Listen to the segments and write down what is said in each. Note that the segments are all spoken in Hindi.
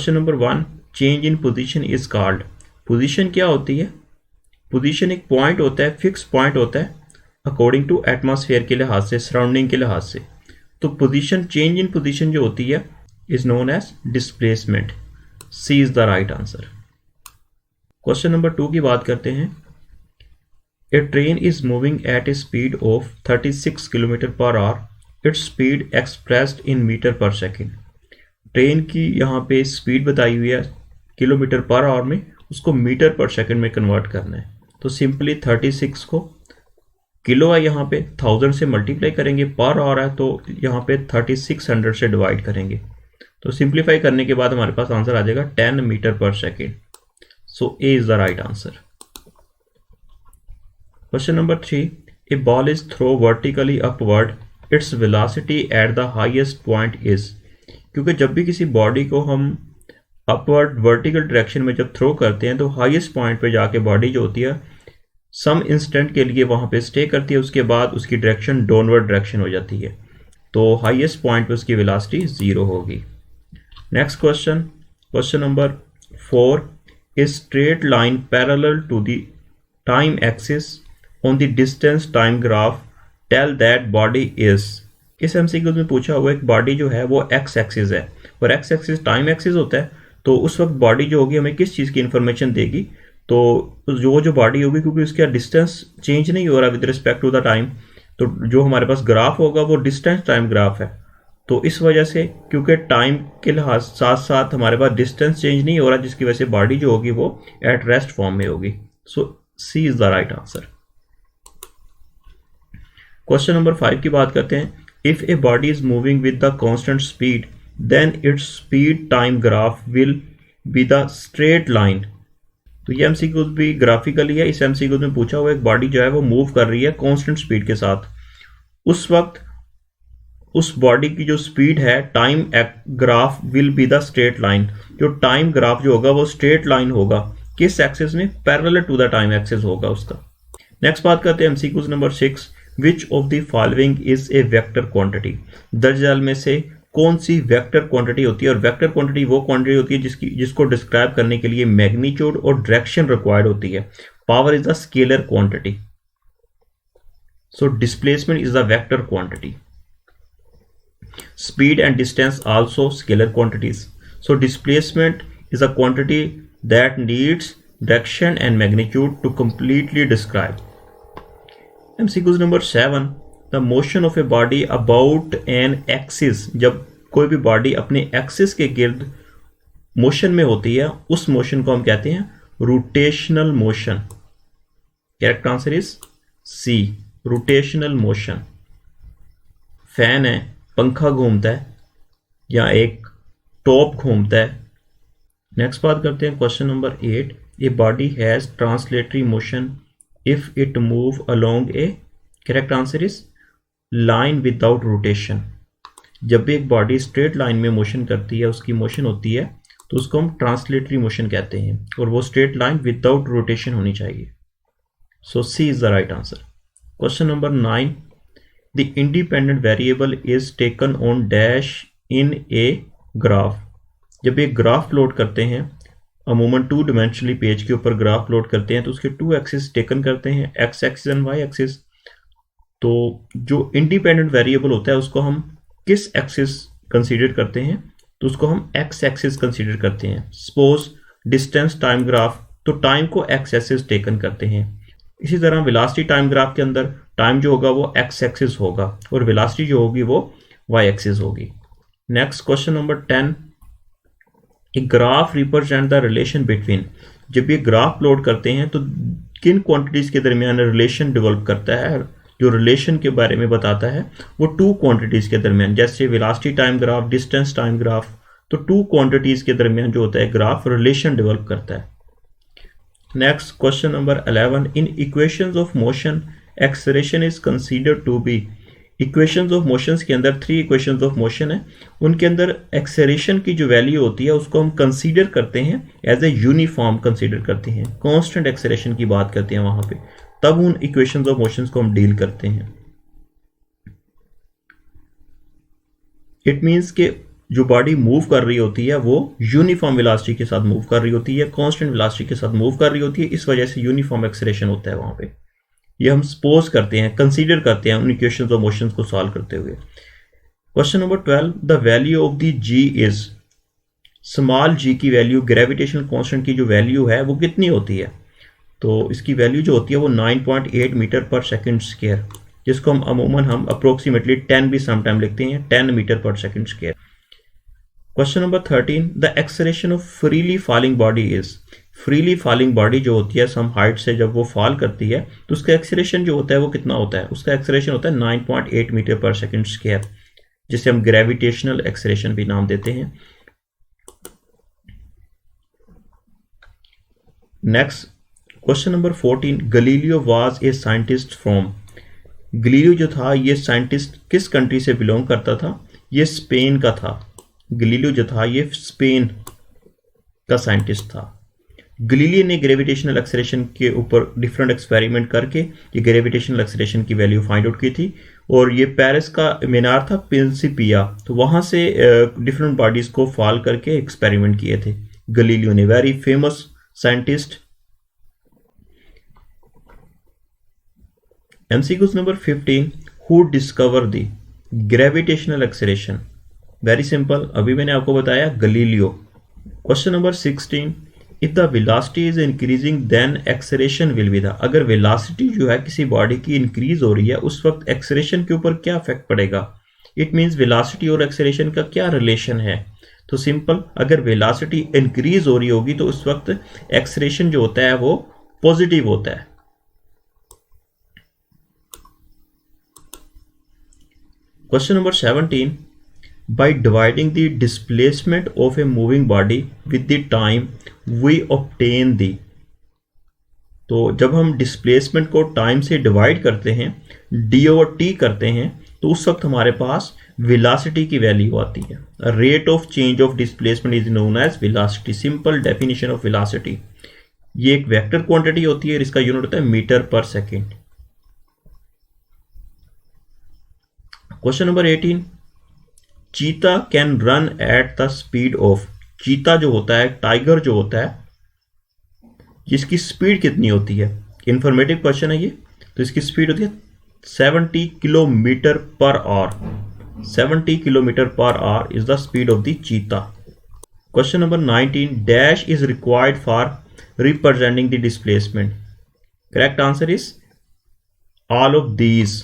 Question number 1, change in position is called. Position क्या होती है? पोजीशन एक पॉइंट होता है, फिक्स पॉइंट होता है अकॉर्डिंग टू एटमॉस्फेयर के लिहाज से, सराउंडिंग के लिहाज से। तो पोजीशन, चेंज इन पोजीशन जो होती है is known as displacement. C is the right answer. Question number 2 की बात करते हैं। A train is moving at a speed of 36 kilometre per hour. Its speed expressed in metre per second. Train की यहाँ पे स्पीड बताई हुई है किलोमीटर पर आवर में, उसको मीटर पर सेकंड में कन्वर्ट करना है। तो सिंपली 36 को किलो है यहाँ पे 1000 से मल्टीप्लाई करेंगे, पर आवर है तो यहाँ पे 3600 से डिवाइड करेंगे। तो सिंप्लीफाई करने के बाद हमारे पास आंसर आ जाएगा 10 metre per second. So A is the right answer. Question number 3, a ball is throw vertically upward, its velocity at the highest point is. क्योंकि जब भी किसी बॉडी को हम अपवर्ड वर्टिकल डायरेक्शन में जब थ्रो करते हैं तो हाईएस्ट पॉइंट पे जाके बॉडी जो होती है सम इंस्टेंट के लिए वहाँ पे स्टे करती है, उसके बाद उसकी डायरेक्शन डाउनवर्ड डायरेक्शन हो जाती है। तो हाईएस्ट पॉइंट पे उसकी वेलोसिटी 0 होगी। Next question, question number 4, a straight line parallel to the time axis on the distance time graph tell that body is. इस एमसीक्यू में पूछा हुआ एक बॉडी जो है वो एक्स एक्सिस है और एक्स एक्सिस टाइम एक्सिस होता है। तो उस वक्त बॉडी जो होगी हमें किस चीज़ की इंफॉर्मेशन देगी? तो जो बॉडी होगी, क्योंकि उसका डिस्टेंस चेंज नहीं हो रहा with respect to the time, तो जो हमारे पास ग्राफ होगा वो डिस्टेंस टाइम ग्राफ है। तो इस वजह से क्योंकि टाइम के लिहाज साथ साथ हमारे पास डिस्टेंस चेंज नहीं हो रहा, जिसकी वजह से बॉडी जो होगी वो एट रेस्ट फॉर्म में होगी। So C is the right answer. Question number 5 की बात करते हैं। If a body is moving with the constant speed then its speed time graph will be the straight line. तो ये एमसीक्यू भी ग्राफिकली है। इस एमसीक्यू में पूछा हुआ एक बॉडी जो है वो मूव कर रही है कांस्टेंट स्पीड के साथ, उस वक्त उस बॉडी की जो स्पीड है time graph will be the straight line. जो टाइम ग्राफ जो होगा वो स्ट्रेट लाइन होगा, किस एक्सिस में? Parallel to the time axis होगा उसका। नेक्स्ट बात करते हैं MCQ number 6, which of the following is a vector quantity. दर्जल में से कौन सी वेक्टर क्वांटिटी होती है? और वेक्टर क्वांटिटी वो क्वांटिटी होती है जिसको डिस्क्राइब करने के लिए मैग्नीट्यूड और डायरेक्शन रिक्वायर्ड होती है। Power is the scalar quantity, so displacement is the vector quantity. Speed and distance also scalar quantities, so displacement is a quantity that needs direction and magnitude to completely describe. MCQ number 7, the motion of a body about an axis. जब कोई भी बॉडी अपने एक्सिस के गिर्द मोशन में होती है उस मोशन को हम कहते हैं rotational motion. Correct answer is C, rotational motion. Fan है, पंखा घूमता है या एक टॉप घूमता है। नेक्स्ट बात करते हैं question number 8, a body has translatory motion if it move along A. Correct answer is line without rotation. जब भी एक बॉडी स्ट्रेट लाइन में मोशन करती है, उसकी मोशन होती है, तो उसको हम ट्रांसलेटरी मोशन कहते हैं और वो स्ट्रेट लाइन विदाउट रोटेशन होनी चाहिए। So C is the right answer. Question number 9, the independent variable is taken on dash in a graph. जब एक ग्राफ प्लॉट करते हैं, अमूमन 2 डिमेंशनली पेज के ऊपर ग्राफ प्लॉट करते हैं, तो उसके 2 एक्सिस टेकन करते हैं, X axis and Y axis. तो जो इंडिपेंडेंट वेरिएबल होता है उसको हम किस एक्सिस कंसीडर करते हैं? तो उसको हम एक्स एक्सिस कंसीडर करते हैं। सपोज डिस्टेंस टाइम ग्राफ, तो टाइम को एक्स एक्सिस टेकन करते हैं। इसी तरह वेलोसिटी टाइम ग्राफ के अंदर टाइम जो होगा वो एक्स एक्सिस होगा और वेलोसिटी जो होगी वो वाई एक्सिस होगी। Next question number 10, a graph represent the relation between. जब ये ग्राफ प्लॉट करते हैं तो किन क्वांटिटीज के दरमियान रिलेशन डेवलप करता है? जो रिलेशन के बारे में बताता है वो 2 क्वांटिटीज के दरमियान, जैसे velocity time graph, distance time graph. तो 2 क्वांटिटीज के दरमियान जो होता है ग्राफ रिलेशन डेवलप करता है। Next question number 11, in equations of motion acceleration is considered to be. Equations of motions के अंदर 3 इक्वेशंस ऑफ मोशन है, उनके अंदर एक्सेलरेशन की जो वैल्यू होती है उसको हम कंसीडर करते हैं एज ए यूनिफॉर्म कंसीडर करते हैं। कांस्टेंट एक्सेलरेशन की बात करते हैं वहां पे, तब उन इक्वेशंस ऑफ मोशंस को हम डील करते हैं। इट मीन्स के जो बॉडी मूव कर रही होती है वो यूनिफॉर्म वेलोसिटी के साथ मूव कर रही होती है, कांस्टेंट वेलोसिटी के साथ मूव कर रही होती है, इस वजह से यूनिफॉर्म एक्सेलरेशन होता है वहां पे। ये हम सपोज करते हैं, कंसीडर करते हैं उन इक्वेशंस और मोशंस को सॉल्व करते हुए। Question number 12, the value of the G is, small G की वैल्यू ग्रेविटेशनल कांस्टेंट की जो वैल्यू है वो कितनी होती है? तो इसकी वैल्यू जो होती है वो 9.8 मीटर पर सेकंड स्क्वायर, जिसको हम अप्रोक्सीमेटली 10 भी समटाइम लिखते हैं, 10 मीटर पर second square. Question number 13, the acceleration of freely falling body is, freely falling body जो होती है सम हाइट से जब वो फॉल करती है तो उसका एक्सेलरेशन जो होता है वो कितना होता है? उसका एक्सेलरेशन होता है 9.8 मीटर पर सेकंड स्क्वायर, जिसे हम ग्रेविटेशनल एक्सेलरेशन भी नाम देते हैं। Next question number 14, Galileo was a scientist from, Galileo जो था ये साइंटिस्ट किस कंट्री से बिलोंग करता था? ये स्पेन का था। गलीलियो जो था ये स्पेन का साइंटिस्ट था। गलीलियो ने ग्रेविटेशनल एक्सेलरेशन के ऊपर डिफरेंट एक्सपेरिमेंट करके ये ग्रेविटेशनल एक्सेलरेशन की वैल्यू फाइंड आउट की थी, और ये पेरिस का मीनार था प्रिंसिपिया, तो वहां से डिफरेंट बॉडीज को फॉल करके एक्सपेरिमेंट किए थे गलीलियो ने, very famous scientist. MCQs number 15, who discover the gravitational acceleration? Very simple, अभी मैंने आपको बताया Galileo. Question number 16, if the velocity is increasing then acceleration will be the, अगर वेलोसिटी जो है किसी बॉडी की इंक्रीज हो रही है उस वक्त एक्सेलरेशन के ऊपर क्या इफेक्ट पड़ेगा? इट मींस वेलोसिटी और एक्सेलरेशन का क्या रिलेशन है? तो सिंपल, अगर वेलोसिटी इंक्रीज हो रही होगी तो उस वक्त एक्सेलरेशन जो होता है वो पॉजिटिव होता है। Question number 17, by dividing the displacement of a moving body with the time we obtain the, तो जब हम डिस्प्लेसमेंट को टाइम से डिवाइड करते हैं, d/t करते हैं, तो उस वक्त हमारे पास वेलोसिटी की वैल्यू आती है। Rate of change of displacement is known as velocity, simple definition of velocity. ये एक वेक्टर क्वांटिटी होती है, इसका यूनिट होता है metre per second. Question number 18, चीता can run at the speed of, चीता जो होता है, टाइगर जो होता है, जिसकी स्पीड कितनी होती है? इंफॉर्मेटिव क्वेश्चन है ये। तो इसकी स्पीड होती है 70 kilometre per our, 70 kilometre per our is the speed of the चीता। Question number 19, dash is required for representing the displacement? Correct answer is all of these.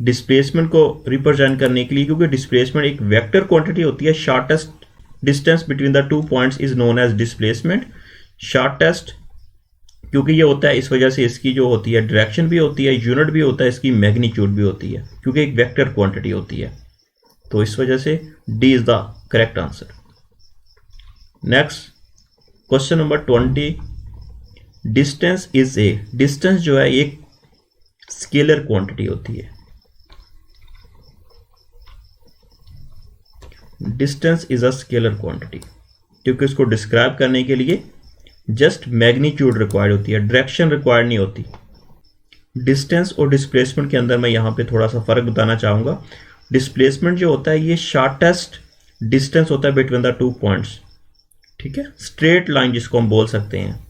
Displacement को रिप्रेजेंट करने के लिए, क्योंकि डिस्प्लेसमेंट एक वेक्टर क्वांटिटी होती है, shortest distance between the two points is known as displacement. Shortest क्योंकि ये होता है, इस वजह से इसकी जो होती है डायरेक्शन भी होती है, यूनिट भी होता है, इसकी मैग्नीट्यूड भी होती है, क्योंकि एक वेक्टर क्वांटिटी होती है, तो इस वजह से D is the correct answer. Next question number 20, distance is a, distance जो है एक स्केलर क्वांटिटी होती है। Distance is a scalar quantity, क्योंकि इसको डिस्क्राइब करने के लिए जस्ट मैग्नीट्यूड रिक्वायर्ड होती है, डायरेक्शन रिक्वायर्ड नहीं होती। डिस्टेंस और डिस्प्लेसमेंट के अंदर मैं यहाँ पे थोड़ा सा फर्क बताना चाहूँगा। डिस्प्लेसमेंट जो होता है ये शॉर्टेस्ट डिस्टेंस होता है बिटवीन द टू पॉइंट्स, ठीक है, स्ट्रेट लाइन जिसको हम बोल सकते हैं।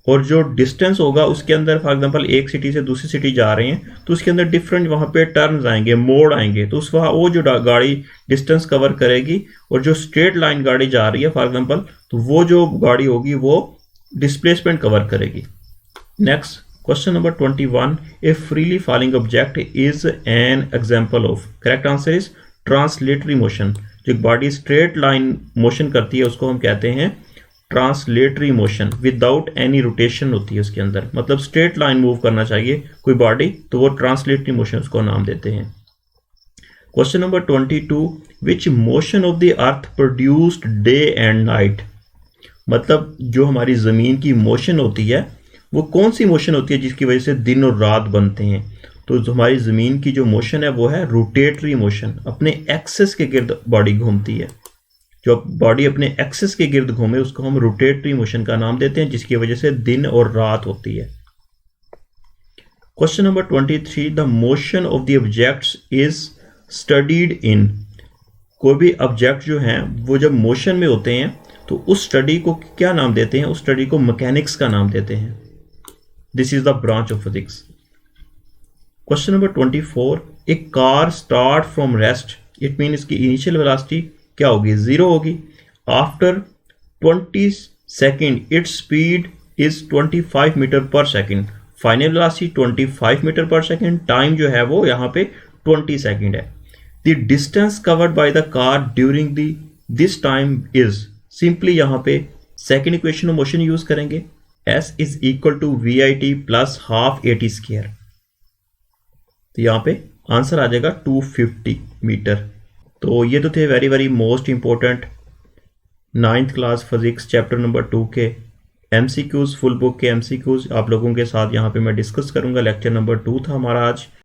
और जो डिस्टेंस होगा उसके अंदर फॉर एग्जांपल एक सिटी से दूसरी सिटी जा रहे हैं तो उसके अंदर डिफरेंट वहाँ पे टर्न्स आएंगे, मोड़ आएंगे, तो उस वहाँ वो जो गाड़ी डिस्टेंस कवर करेगी, और जो स्ट्रेट लाइन गाड़ी जा रही है फॉर एग्जांपल, तो वो जो गाड़ी होगी वो डिस्प्लेसमेंट कवर करेगी। Next question number 21, A freely falling object is an example of, correct answer is translatory motion. जो बॉडी स्ट्रेट लाइन मोशन करती है उसको हम कहते हैं translatory motion, without any rotation होती है उसके अंदर, मतलब स्ट्रेट लाइन मूव करना चाहिए कोई बॉडी, तो वो ट्रांसलेटरी मोशन उसको नाम देते हैं। Question number 22, which motion of the earth produced day and night, मतलब जो हमारी ज़मीन की मोशन होती है वो कौन सी मोशन होती है जिसकी वजह से दिन और रात बनते हैं? तो जो हमारी ज़मीन की जो मोशन है वो है रोटेटरी मोशन, अपने एक्सेस के गिर्द बॉडी घूमती है। जो बॉडी अपने एक्सेस के गिर्द घूमे उसको हम रोटेटरी मोशन का नाम देते हैं, जिसकी वजह से दिन और रात होती है। Question number 23, the motion of the objects is studied in, कोई भी ऑब्जेक्ट जो हैं वो जब मोशन में होते हैं तो उस स्टडी को क्या नाम देते हैं? उस स्टडी को मैकेनिक्स का नाम देते हैं। This is the branch of physics. Question number 24, a car start from rest, it mean इसकी इनिशियल वेलोसिटी क्या होगी? 0 होगी। After 20 second its speed is 25 metre per second. Final velocity 25 metre per second, time जो है वो यहाँ पे 20 सेकेंड है। The distance covered by the car during this time is, simply यहाँ पे second equation of motion use करेंगे, s is equal to V I T plus half A T square. तो यहाँ पे आंसर आ जाएगा 250 मीटर। तो ये तो थे very very most important 9th class physics chapter number 2 के MCQs, फुल बुक के MCQs आप लोगों के साथ यहाँ पे मैं डिस्कस करूंगा। लेक्चर नंबर 2 था हमारा आज।